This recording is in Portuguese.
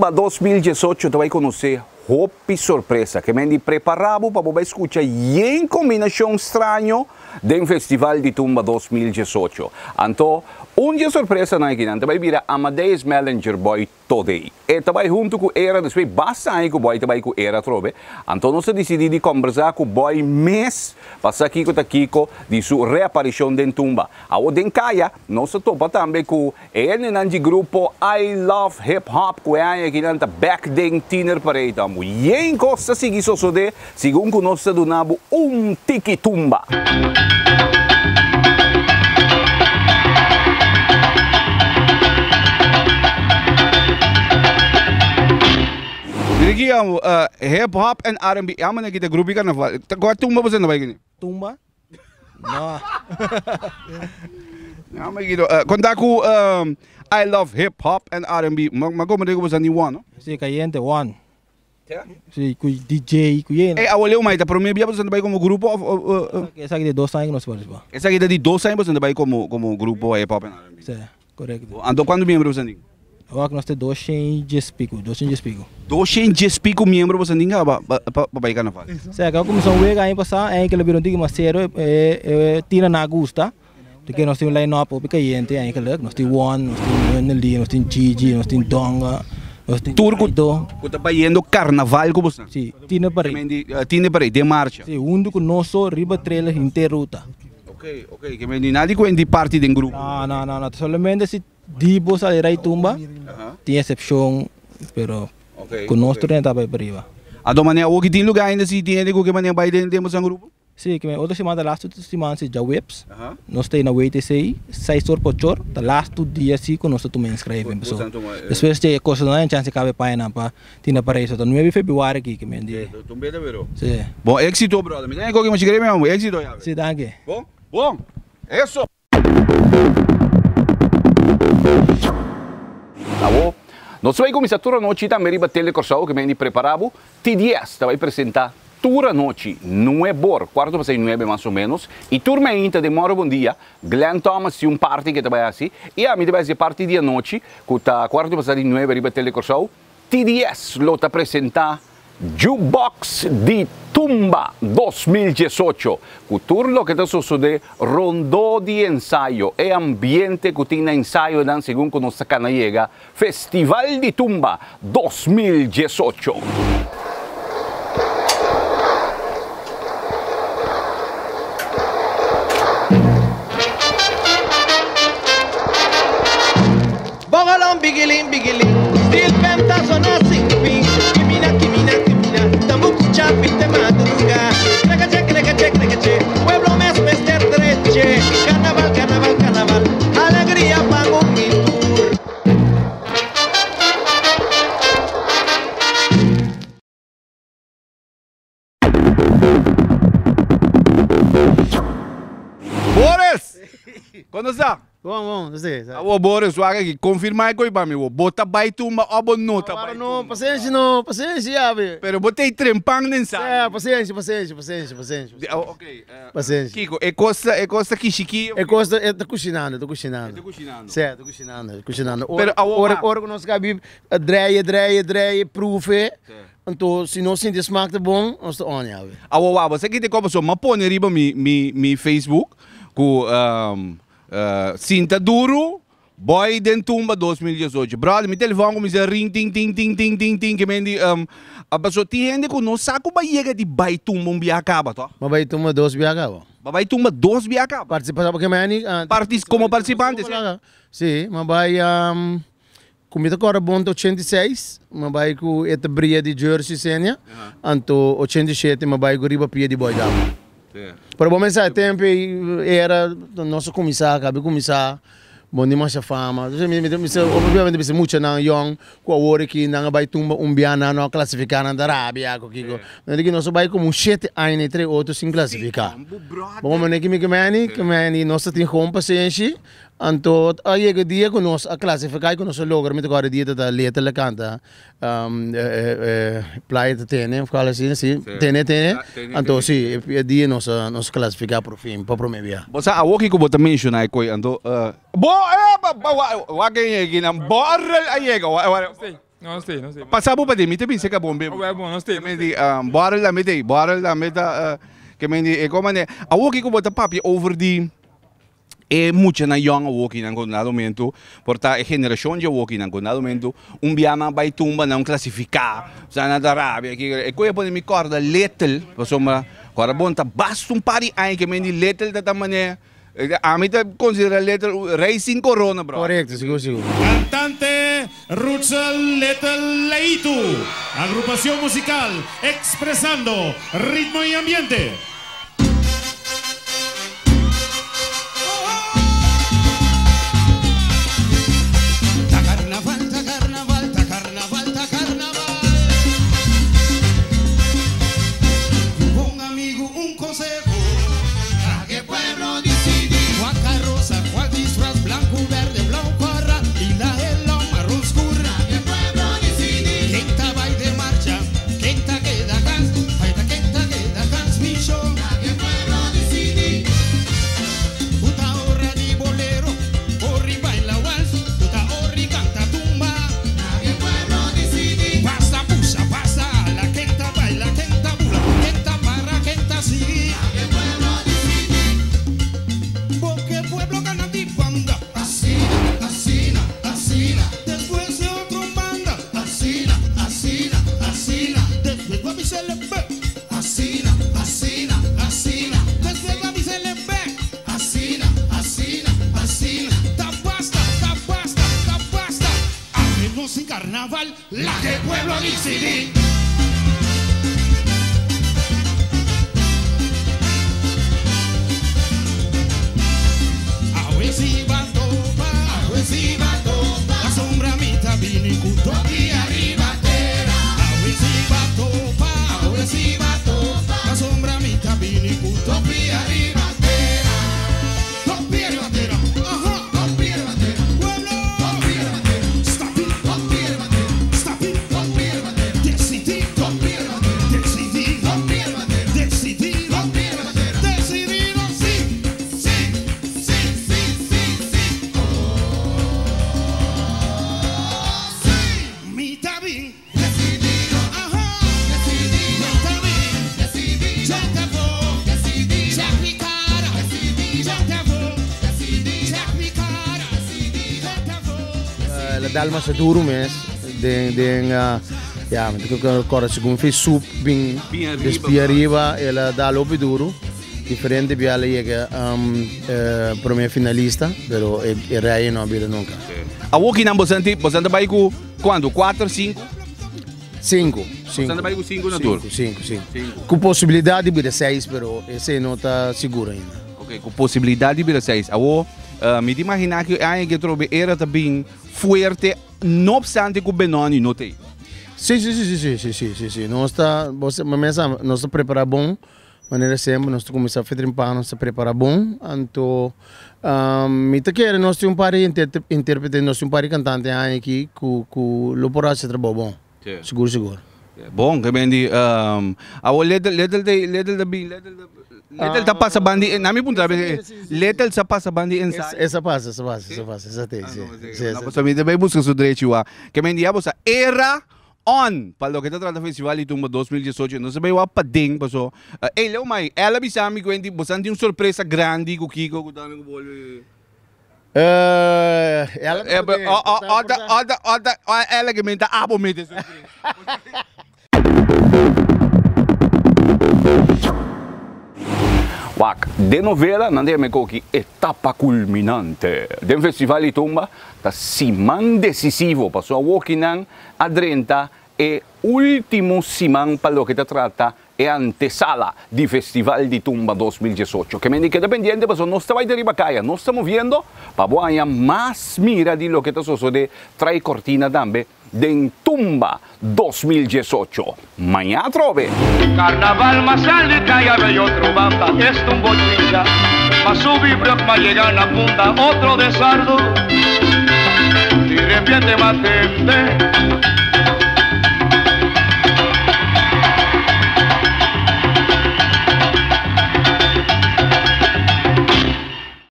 Tumba 2018 tu vai conhecer Hopi surpresa que me preparado para você escutar em combinação estranho do Festival de Tumba 2018. Então, dia surpresa na aqui, vai virar Amadeus Mellinger Boy Today. E também junto com era depois bastante com boy também com era trobe. Então nós decidimos conversar com o boy mês para aqui com Kiko de sua reaparição dentro Tumba. A o Denkaya nós topa também com ele nante grupo I Love Hip Hop que é aqui nanta back den tiner parade. E em costa seguir só de segundo nós donamos tiki Tumba. Aqui hip hop and R&B. Ama na kita grupo carnaval. Kau tumba apa sana baik ni? Tumba? No. Ama gitu. Kontak aku I love hip hop and R&B. Mago mereka apa sana ni one? Si kayente one. Si ku DJ ku yen. Awalnya umay ta pero maybe apa sana baik como grupo? Esa kita 2 anos que nós participamos. Essa aqui de 2 anos sana baik como grupo hip hop and R&B. Sí, correcto. Ando quando membros sana? Agora que nós temos 210 pico. 210 pico membros sana ninguém para baik carnaval. Sí, acá começamos a ver aí passar, é que leviram digo mas zero tira na gusta. Porque nós temos line up porque gente aí que nós temos One, nós temos Nelly, nós temos Gigi, nós temos Donga. Turco que está indo carnaval como você? Sim, Tina Parei. Tina Parei de marcha. Sim, que nosso riba trailer inteira ruta. Ok, que me nada de parte do grupo. Não, somente se Dibo sair aí Tumba, tem exceção, pero conosco não está para arriba. A do maneira o que tem lugar ainda se tem que maneira vai dentro do grupo? Sim, que outra semana last semana se já webs, nós tem na WTC, 6 horas por hora, da last dia se conosco tu me inscreve em pessoa. Depois tem coisa não é chance cabe para na para tina para isso, então 9 de fevereiro aqui que me diz. Tu bem vero? Sim. Bom, éxito brother. Me tem que me inscrever mesmo, éxito já. Sim, danke. Bom. Isso. Tá bom? Nós vamos começar toda a noite também para telecorção que me preparado. TDS vai apresentar toda a noite, 9 quarto para 9 mais ou menos. E turma ainda demora um dia. Glenn Thomas tem party que vai assim. E a mim vai ser parte da noite, que tá quarto para 9 para telecorção. TDS lo tá apresentar Jukebox de Tumba 2018. O turno que está sucedendo rondó de ensaio e ambiente que tem ensaio dan segundo que nossa cana chega Festival de Tumba 2018. Bogalong bigiling still pentasona sing ping. Chapite madruga, legache, pueblo mes ter treche, carnaval, alegría pago mi tour. Boris! Quando está? Bom, você. O Boris, waga aqui, confirma aí para mim, bota baito uma abonota. Não, paciência, ave. Pero botei trempang nessa. Paciência. Ok. Paciência. Kiko, é costa que chiqui. Tô cozinhando. Certo, tô cozinando. Ora que nós cabe, dreie, proeven. Então, se não sentir smaak te bom, nós tô on, ave. Você que te começou, mas põe riba mi Facebook, com Cinta Duro, Boy Den Tumba 2018. Brother, mi telefone começa a ring, ting, que me diz, a pessoa tem gente que não sabe como chega de Bai Tumba biacaba, tá? Mas Bai Tumba 2 biacaba. Bai Tumba 2 biacaba. Participa porque me ani como participante, sim, mas vai comida agora bom 86, mas vai com esta bria de Jersey Senia, anto 87, mas vai com riba pia de Boy Dama. Para bom pensar, tempo era nosso comissário, cabe comissário, bom demais a fama. Obviamente bisa muito na young, com a hora que não vai tumba biana não classificar na Arábia, com Kiko. Não digo nosso vai como 7 anos 3 outros sem classificar. Bom, mas que me nossa tem com paciência. Então, aí que dia que nós a classificar que nós logramos agora dia da letra lá canta playa de tene, fala assim, tene. Então, sim, dia nós classificar para o fim, para o primeiro dia. Você a o que eu também mencionei então, bo wagay gina borrel ayega. Não sei. Passava para mim também se acabou bem. É bom, não sei. Bora lá meta que me é como né. A walking com bota papi over the é muito na young walking na condado momento, porta a geração de walking na condado momento, biama vai tumba não classificar, sana da Arábia que é coisa pode me corda little, passoma, agora bonta basta pari aí que me little da maneira. A mí te considera Little Racing Corona, bro. Correcto, seguro. Cantante Roots Little Leitu, agrupación musical expresando ritmo y ambiente. Un amigo, un consejo. Blanco, verde, blanco, corra y la hello marrón oscura. El pueblo decide. Quinta va de marcha, quinta queda cans, quinta queda transmisión. El pueblo decide. Puta horra di bolero, horri baila vals, puta horri canta tumba. El pueblo decide. Pasa, pusa, pasa, la quinta baila, quinta bula, quinta para, quinta sí. El pueblo decide. Porque el pueblo gana di banda. Después de otro banda. Asina. Después Gaby se le ve. Asina. Después Gaby se le ve. Asina. Ta basta. Abrimos sin carnaval, la que el pueblo decidir. Si va topa, la sombra mita vini cuto aquí arriba tera. Si va topa, la sombra mita vini cuto aquí arriba tera. Dos pies de bandera, dos pies de bandera. Pueblo, dos pies de bandera. Stop it, dos pies de bandera. Stop it, dos pies de bandera. Decidir, dos pies de bandera. Decidir, dos pies de bandera. Decidir, dos pies de bandera. Decidido, sí. La dalma se duro mes, ja, met ik corre secondo fez soup bem arriba ela dá lope duro. Diferente biala llega primeiro finalista, pero el rey no había nunca. A walking não bastante vai com quando 4, 5? 5. Bastante vai com 5 na tour. 5. Com possibilidade de 6, pero esse não está seguro ainda. Ok, com possibilidade de 6. Me imaginar que a trobe era também forte, não obstante que o Benoni não tem. Sim. Nós está preparado bom, maneira sempre, nós começamos a fazer nós está preparado bom, então me te quer nós temos par intérprete, nós temos par cantante aqui que o porá se trabalha bom, seguro. Bom, que bem de Little tá passa bandi, na minha ponta, Little sa passa bandi inside. Essa passa, essa tem. Não, também também busca seu direito lá. Que bem dia você era on para o que trata festival de Tumba 2018. Não sabia o pading passou. Ele mai, ela bisa mi quindi você tem uma surpresa grande com Kiko, com dami com bolo. Ela que me dá abo me desse. Wak, de novela, não é que etapa culminante. Do festival de Tumba, tá simão decisivo, passou a walking a 30 e último simão para o que trata é a antesala do Festival de Tumba 2018. Que me indica dependiente, mas nós estamos de Ribacaia, nós estamos vendo para ganhar mais mira de lo que está sucedendo, trai cortina também de Tumba 2018. Mañana trove. Carnaval más sale que haya bello otro banda, es un bochilla, más subir más llegar a la punta, otro de sardo, y repente más gente.